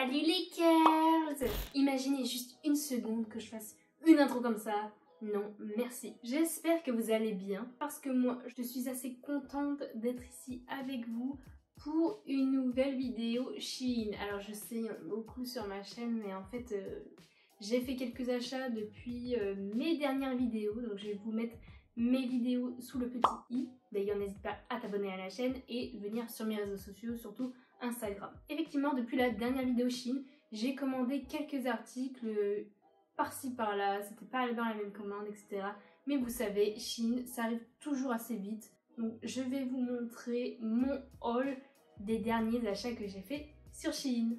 Salut les girls! Imaginez juste une seconde que je fasse une intro comme ça. Non, merci. J'espère que vous allez bien parce que moi, je suis assez contente d'être ici avec vous pour une nouvelle vidéo Shein. Alors je sais, il y en a beaucoup sur ma chaîne, mais en fait, j'ai fait quelques achats depuis mes dernières vidéos. Donc je vais vous mettre mes vidéos sous le petit i. D'ailleurs, n'hésite pas à t'abonner à la chaîne et venir sur mes réseaux sociaux, surtout Instagram. Effectivement, depuis la dernière vidéo Shein, j'ai commandé quelques articles par-ci par-là, c'était pas dans la même commande, etc. Mais vous savez, Shein, ça arrive toujours assez vite. Donc je vais vous montrer mon haul des derniers achats que j'ai fait sur Shein.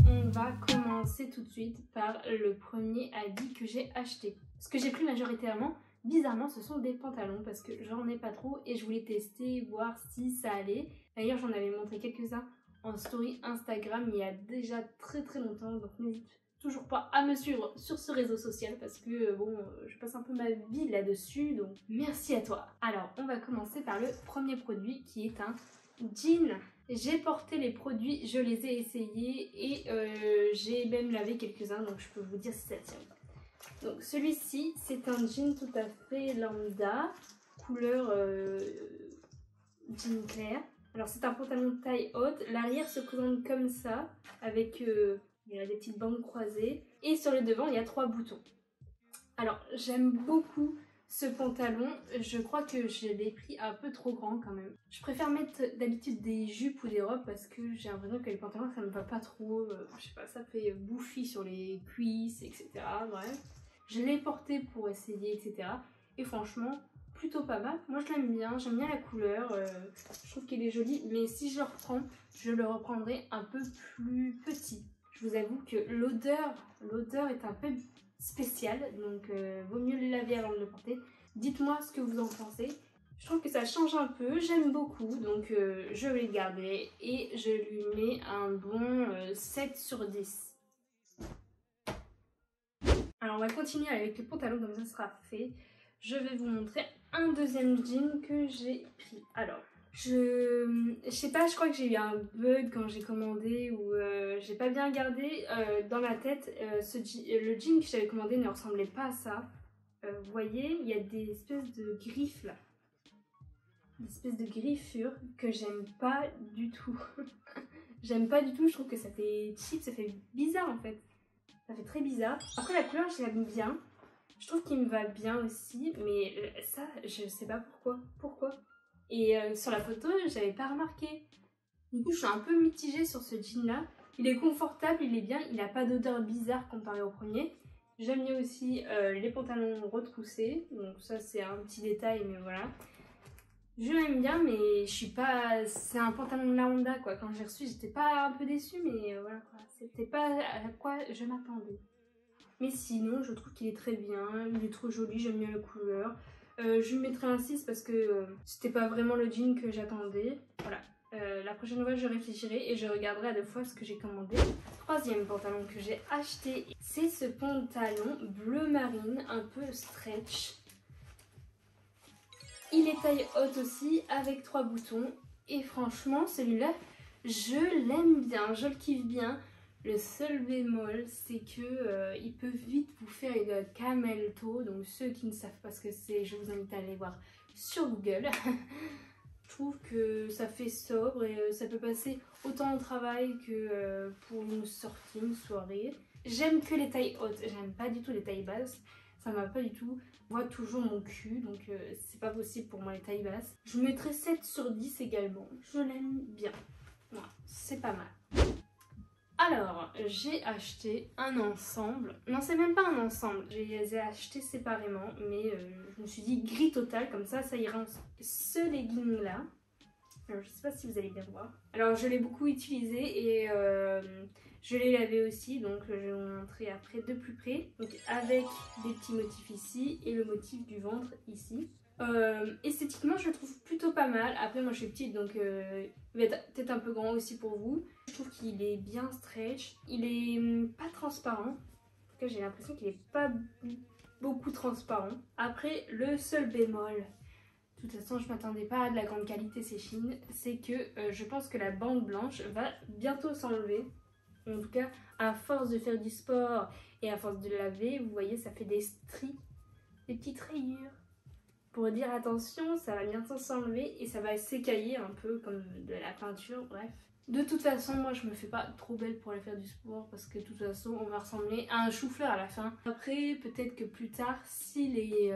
On va commencer tout de suite par le premier habit que j'ai acheté. Ce que j'ai pris majoritairement, bizarrement, ce sont des pantalons parce que j'en ai pas trop et je voulais tester, voir si ça allait. D'ailleurs, j'en avais montré quelques-uns en story Instagram il y a déjà très longtemps, donc n'hésite toujours pas à me suivre sur ce réseau social parce que bon, je passe un peu ma vie là-dessus, donc merci à toi. Alors, on va commencer par le premier produit qui est un jean. J'ai porté les produits, je les ai essayés et j'ai même lavé quelques-uns, donc je peux vous dire si ça tient. Donc celui-ci, c'est un jean tout à fait lambda, couleur jean clair. Alors c'est un pantalon de taille haute, l'arrière se présente comme ça, avec il y a des petites bandes croisées. Et sur le devant, il y a 3 boutons. Alors j'aime beaucoup ce pantalon, je crois que je l'ai pris un peu trop grand quand même. Je préfère mettre d'habitude des jupes ou des robes parce que j'ai l'impression que les pantalons ça me va pas trop, je sais pas, ça fait bouffi sur les cuisses, etc. Bref. Je l'ai porté pour essayer, etc. Et franchement, plutôt pas mal. Moi je l'aime bien, j'aime bien la couleur, je trouve qu'il est joli, mais si je le reprends, je le reprendrai un peu plus petit. Je vous avoue que l'odeur est un peu spéciale, donc vaut mieux le laver avant de le porter. Dites-moi ce que vous en pensez. Je trouve que ça change un peu, j'aime beaucoup, donc je vais le garder et je lui mets un bon 7 sur 10. Alors on va continuer avec le pantalon, comme ça sera fait. Je vais vous montrer un deuxième jean que j'ai pris. Alors, je sais pas, je crois que j'ai eu un bug quand j'ai commandé ou j'ai pas bien regardé dans ma tête. Le jean que j'avais commandé ne ressemblait pas à ça. Vous voyez, il y a des espèces de griffes là. Des espèces de griffures que j'aime pas du tout. J'aime pas du tout, je trouve que ça fait cheap, ça fait bizarre en fait. Ça fait très bizarre. Après la couleur je l'aime bien. Je trouve qu'il me va bien aussi. Mais ça je sais pas pourquoi. Et sur la photo j'avais pas remarqué. Du coup je suis un peu mitigée sur ce jean là. Il est confortable, il est bien. Il n'a pas d'odeur bizarre comparé au premier. J'aime bien aussi les pantalons retroussés. Donc ça c'est un petit détail mais voilà. Je l'aime bien mais je suis pas... C'est un pantalon de lambda quoi. Quand j'ai reçu j'étais pas un peu déçue mais voilà quoi. C'était pas à quoi je m'attendais. Mais sinon je trouve qu'il est très bien. Il est trop joli, j'aime bien la couleur. Je lui mettrai un 6 parce que c'était pas vraiment le jean que j'attendais. Voilà. La prochaine fois je réfléchirai et je regarderai à 2 fois ce que j'ai commandé. Troisième pantalon que j'ai acheté, c'est ce pantalon bleu marine un peu stretch. Il est taille haute aussi avec 3 boutons et franchement celui-là je l'aime bien, je le kiffe bien. Le seul bémol c'est que il peut vite vous faire une camel toe, donc ceux qui ne savent pas ce que c'est, je vous invite à aller voir sur Google. Je trouve que ça fait sobre et ça peut passer autant au travail que pour une sortie, une soirée. J'aime que les tailles hautes, j'aime pas du tout les tailles basses. Ça m'a pas du tout. Je vois toujours mon cul, donc c'est pas possible pour moi les tailles basses. Je mettrai 7 sur 10 également. Je l'aime bien. Voilà, c'est pas mal. Alors, j'ai acheté un ensemble. Non, c'est même pas un ensemble. Je les ai achetés séparément, mais je me suis dit gris total, comme ça ira ensemble. Ce legging là. Alors, je sais pas si vous allez bien voir. Alors, je l'ai beaucoup utilisé et je l'ai lavé aussi, donc je vais vous montrer après de plus près. Donc, avec des petits motifs ici et le motif du ventre ici. Esthétiquement, je le trouve plutôt pas mal. Après, moi je suis petite, donc il va être peut-être un peu grand aussi pour vous. Je trouve qu'il est bien stretch. Il est pas transparent. En tout cas, j'ai l'impression qu'il est pas beaucoup transparent. Après, le seul bémol, toute façon je m'attendais pas à de la grande qualité ces Shein, c'est que je pense que la bande blanche va bientôt s'enlever. En tout cas, à force de faire du sport et à force de laver, vous voyez, ça fait des stries, des petites rayures. Pour dire attention, ça va bientôt s'enlever et ça va s'écailler un peu comme de la peinture, bref. De toute façon, moi je me fais pas trop belle pour aller faire du sport parce que de toute façon on va ressembler à un chou-fleur à la fin. Après, peut-être que plus tard, si les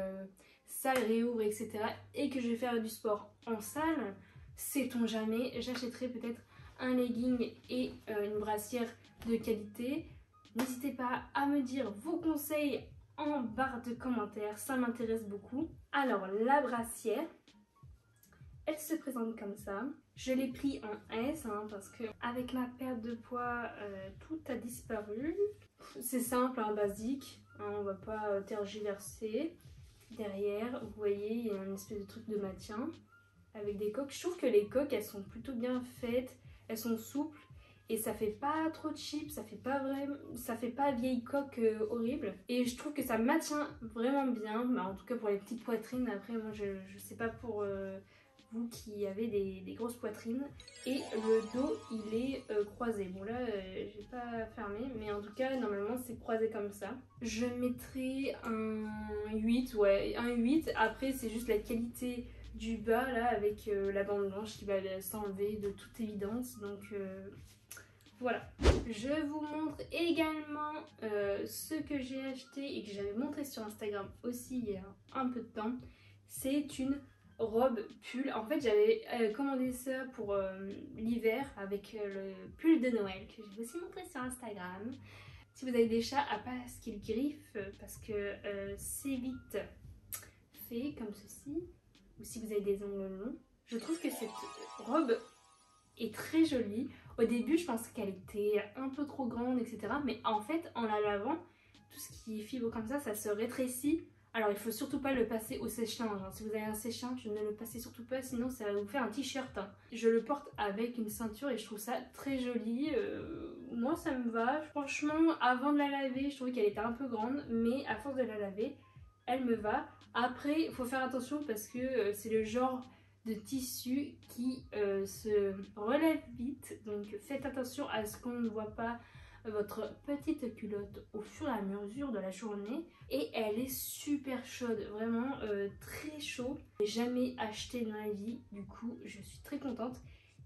salles réouvrent, etc. et que je vais faire du sport en salle, sait-on jamais, j'achèterai peut-être un legging et une brassière de qualité. N'hésitez pas à me dire vos conseils en barre de commentaires, ça m'intéresse beaucoup. Alors la brassière, elle se présente comme ça. Je l'ai pris en S parce que avec ma perte de poids, tout a disparu. C'est simple, basique, on va pas tergiverser. Derrière, vous voyez, il y a une espèce de truc de maintien avec des coques. Je trouve que les coques, elles sont plutôt bien faites, elles sont souples et ça fait pas trop cheap, ça fait pas vieille coque horrible. Et je trouve que ça maintient vraiment bien, en tout cas pour les petites poitrines. Après, moi, je sais pas pour vous qui avez des grosses poitrines. Et le dos, il est croisé. Bon là, j'ai pas fermé, mais en tout cas, normalement, c'est croisé comme ça. Je mettrai un 8, ouais, un 8. Après, c'est juste la qualité du bas, là, avec la bande blanche qui va s'enlever de toute évidence. Donc, voilà. Je vous montre également ce que j'ai acheté et que j'avais montré sur Instagram aussi il y a un peu de temps. C'est une robe pull. En fait, j'avais commandé ça pour l'hiver avec le pull de Noël que j'ai aussi montré sur Instagram. Si vous avez des chats, à pas ce qu'ils griffent parce que c'est vite fait comme ceci. Ou si vous avez des ongles longs. Je trouve que cette robe est très jolie. Au début, je pensais qu'elle était un peu trop grande, etc. Mais en fait, en la lavant, tout ce qui est fibre comme ça se rétrécit. Alors, il faut surtout pas le passer au sèche-linge. Si vous avez un sèche-linge, ne le passez surtout pas, sinon ça va vous faire un t-shirt. Je le porte avec une ceinture et je trouve ça très joli. Moi, ça me va. Franchement, avant de la laver, je trouvais qu'elle était un peu grande, mais à force de la laver, elle me va. Après, il faut faire attention parce que c'est le genre de tissu qui se relève vite. Donc, faites attention à ce qu'on ne voit pas votre petite culotte au fur et à mesure de la journée. Et elle est super chaude, vraiment très chaud. Je n'ai jamais acheté dans la vie, du coup je suis très contente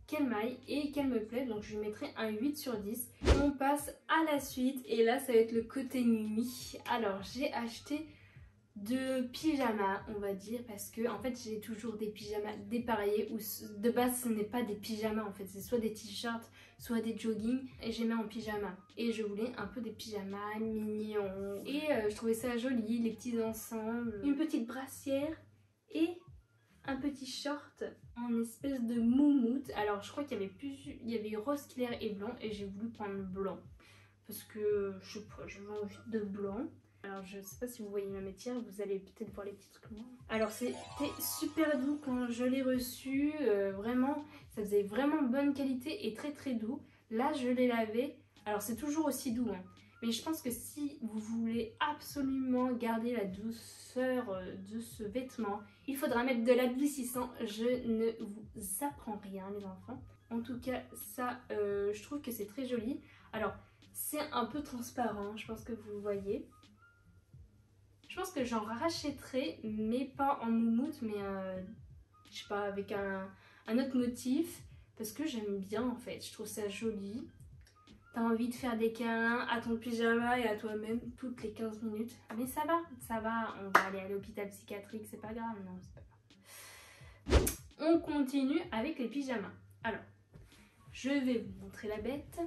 qu'elle m'aille et qu'elle me plaît. Donc je lui mettrai un 8 sur 10. On passe à la suite et là ça va être le côté nuit. Alors j'ai acheté de pyjamas, on va dire, parce que en fait j'ai toujours des pyjamas dépareillés ou de base ce n'est pas des pyjamas en fait, c'est soit des t-shirts soit des joggings et j'ai mis en pyjama et je voulais un peu des pyjamas mignons et je trouvais ça joli, les petits ensembles, une petite brassière et un petit short en espèce de moumoute. Alors je crois qu'il y avait rose clair et blanc et j'ai voulu prendre le blanc parce que je sais pas, j'avais envie de blanc. Alors je sais pas si vous voyez ma matière, vous allez peut-être voir les petits trucs moi. Alors c'était super doux quand je l'ai reçu, vraiment ça faisait vraiment bonne qualité et très très doux. Là je l'ai lavé, alors c'est toujours aussi doux mais je pense que si vous voulez absolument garder la douceur de ce vêtement, il faudra mettre de l'adoucissant. Je ne vous apprends rien les enfants. En tout cas ça je trouve que c'est très joli. Alors c'est un peu transparent, je pense que vous voyez. Je pense que j'en rachèterai, mais pas en moumoute, mais je sais pas, avec un autre motif. Parce que j'aime bien en fait, je trouve ça joli. T'as envie de faire des câlins à ton pyjama et à toi-même toutes les 15 minutes. Mais ça va, on va aller à l'hôpital psychiatrique, c'est pas grave, non, c'est pas grave. On continue avec les pyjamas. Alors, je vais vous montrer la bête.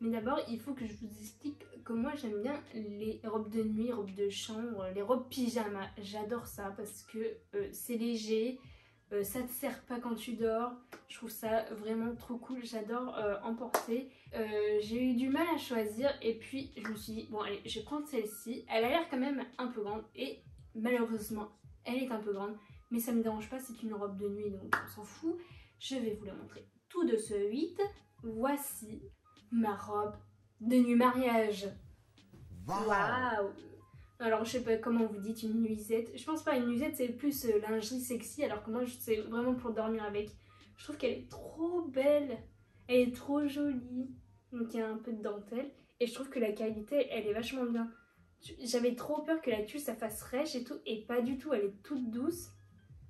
Mais d'abord, il faut que je vous explique que moi j'aime bien les robes de nuit, robes de chambre, les robes pyjama. J'adore ça parce que c'est léger, ça te serre pas quand tu dors. Je trouve ça vraiment trop cool, j'adore en porter. J'ai eu du mal à choisir et puis je me suis dit, bon allez, je vais prendre celle-ci. Elle a l'air quand même un peu grande et malheureusement, elle est un peu grande. Mais ça me dérange pas, c'est une robe de nuit donc on s'en fout. Je vais vous la montrer tout de suite. Voici ma robe de nuit mariage. Waouh! Alors je sais pas comment vous dites une nuisette. Je pense pas, une nuisette c'est plus lingerie sexy alors que moi c'est vraiment pour dormir avec. Je trouve qu'elle est trop belle. Elle est trop jolie. Donc il y a un peu de dentelle. Et je trouve que la qualité elle est vachement bien. J'avais trop peur que la tuile ça fasse rêche et tout. Et pas du tout, elle est toute douce.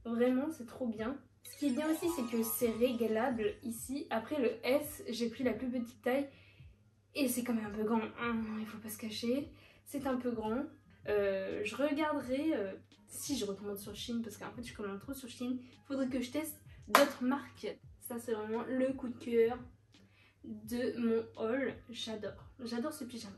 Vraiment c'est trop bien. Ce qui est bien aussi c'est que c'est réglable ici. Après le S j'ai pris la plus petite taille. Et c'est quand même un peu grand. Il faut pas se cacher. C'est un peu grand. Je regarderai si je recommande sur Shein parce qu'en fait je commande trop sur Shein. Il faudrait que je teste d'autres marques. Ça c'est vraiment le coup de cœur de mon haul. J'adore ce pyjama.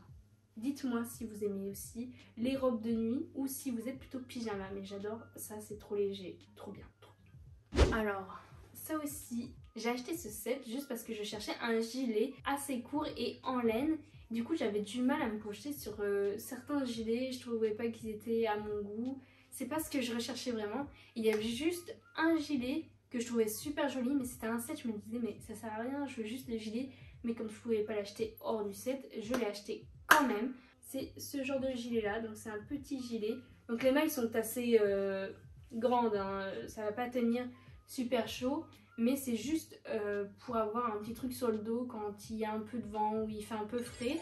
Dites-moi si vous aimez aussi les robes de nuit ou si vous êtes plutôt pyjama. Mais j'adore ça, c'est trop léger, trop bien, trop bien. Alors ça aussi, j'ai acheté ce set juste parce que je cherchais un gilet assez court et en laine. Du coup j'avais du mal à me projeter sur certains gilets, je trouvais pas qu'ils étaient à mon goût. C'est pas ce que je recherchais vraiment. Il y avait juste un gilet que je trouvais super joli, mais c'était un set, je me disais mais ça sert à rien, je veux juste le gilet. Mais comme je pouvais pas l'acheter hors du set, je l'ai acheté quand même. C'est ce genre de gilet là, donc c'est un petit gilet. Donc les mailles sont assez grandes, hein. Ça va pas tenir super chaud. Mais c'est juste pour avoir un petit truc sur le dos quand il y a un peu de vent ou il fait un peu frais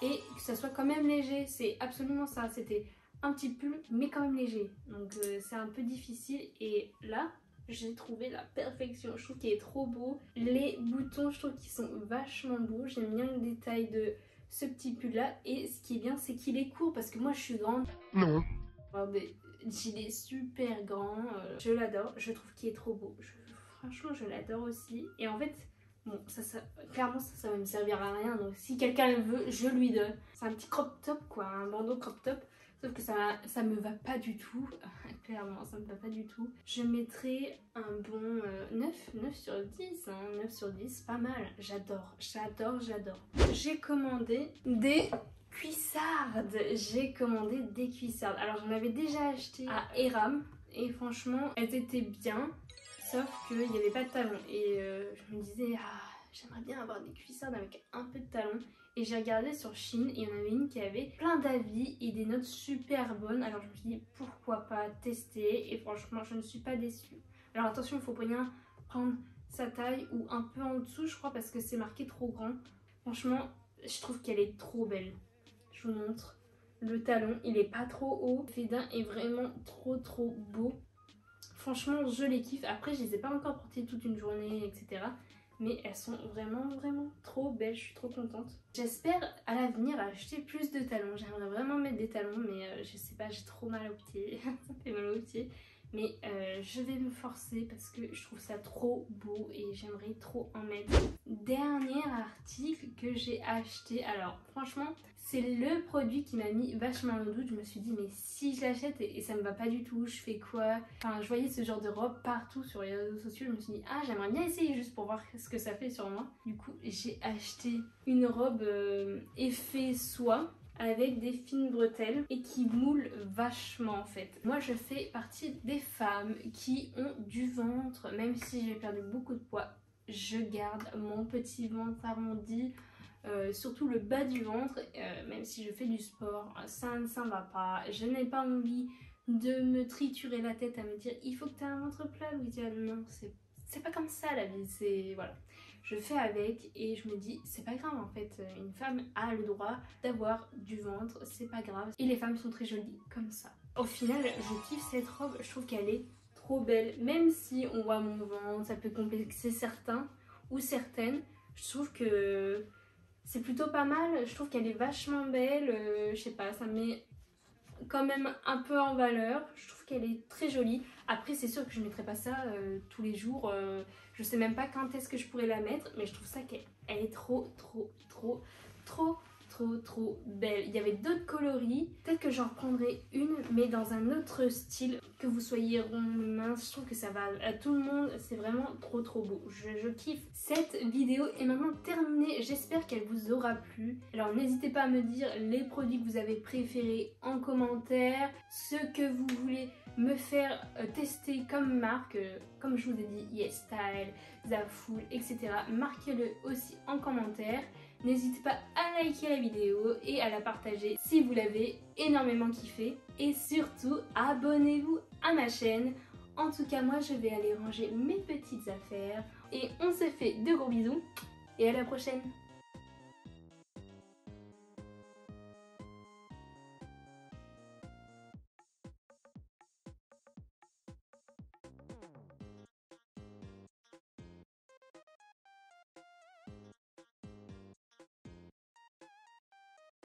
et que ça soit quand même léger. C'est absolument ça, c'était un petit pull mais quand même léger. Donc c'est un peu difficile et là j'ai trouvé la perfection. Je trouve qu'il est trop beau. Les boutons je trouve qu'ils sont vachement beaux. J'aime bien le détail de ce petit pull là et ce qui est bien c'est qu'il est court parce que moi je suis grande. Non. Oh, mais il est super grand, je l'adore, je trouve qu'il est trop beau. Franchement, je l'adore aussi. Et en fait, bon, clairement, ça va me servir à rien. Donc, si quelqu'un le veut, je lui donne. C'est un petit crop top, quoi. Un bandeau crop top. Sauf que ça me va pas du tout. Clairement, ça me va pas du tout. Je mettrai un bon 9 sur 10. Hein, 9 sur 10, pas mal. J'adore. J'ai commandé des cuissardes. Alors, j'en avais déjà acheté à Eram. Et franchement, elles étaient bien. Sauf qu'il n'y avait pas de talons et je me disais j'aimerais bien avoir des cuissardes avec un peu de talons. Et j'ai regardé sur Shein et il y en avait une qui avait plein d'avis et des notes super bonnes. Alors je me suis dit pourquoi pas tester et franchement je ne suis pas déçue. Alors attention, il faut bien prendre sa taille ou un peu en dessous je crois parce que c'est marqué trop grand. Franchement je trouve qu'elle est trop belle. Je vous montre. Le talon il est pas trop haut. Le fédin est vraiment trop beau. Franchement, je les kiffe. Après, je les ai pas encore portées toute une journée, etc. Mais elles sont vraiment trop belles. Je suis trop contente. J'espère à l'avenir acheter plus de talons. J'aimerais vraiment mettre des talons, mais je sais pas, j'ai trop mal aux pieds. Ça fait mal aux pieds. Mais je vais me forcer parce que je trouve ça trop beau et j'aimerais trop en mettre. Dernier article que j'ai acheté. Alors, franchement, c'est le produit qui m'a mis vachement au doute. Je me suis dit mais si je l'achète et ça me va pas du tout, je fais quoi? Enfin je voyais ce genre de robe partout sur les réseaux sociaux. Je me suis dit j'aimerais bien essayer juste pour voir ce que ça fait sur moi. Du coup j'ai acheté une robe effet soie avec des fines bretelles et qui moule vachement en fait. Moi je fais partie des femmes qui ont du ventre, même si j'ai perdu beaucoup de poids, je garde mon petit ventre arrondi. Surtout le bas du ventre, même si je fais du sport, ça ne va pas. Je n'ai pas envie de me triturer la tête à me dire il faut que tu aies un ventre plat, Louisa. Non, c'est pas comme ça la vie, c'est voilà. Je fais avec et je me dis c'est pas grave en fait, une femme a le droit d'avoir du ventre, c'est pas grave. Et les femmes sont très jolies comme ça. Au final, je kiffe cette robe, je trouve qu'elle est trop belle. Même si on voit mon ventre, ça peut complexer certains ou certaines, je trouve que c'est plutôt pas mal, je trouve qu'elle est vachement belle, je sais pas, ça me met quand même un peu en valeur, je trouve qu'elle est très jolie. Après c'est sûr que je ne mettrai pas ça tous les jours, je sais même pas quand est-ce que je pourrais la mettre, mais je trouve ça qu'elle est trop belle. Il y avait d'autres coloris, peut-être que j'en reprendrai une mais dans un autre style, que vous soyez rond, mince, je trouve que ça va à tout le monde, c'est vraiment trop beau, je kiffe. Cette vidéo est maintenant terminée, j'espère qu'elle vous aura plu. Alors n'hésitez pas à me dire les produits que vous avez préférés en commentaire, ce que vous voulez me faire tester comme marque, comme je vous ai dit, YesStyle, Zaful, etc. Marquez-le aussi en commentaire. N'hésitez pas à liker la vidéo et à la partager si vous l'avez énormément kiffé. Et surtout, abonnez-vous à ma chaîne. En tout cas, moi je vais aller ranger mes petites affaires. Et on se fait de gros bisous et à la prochaine.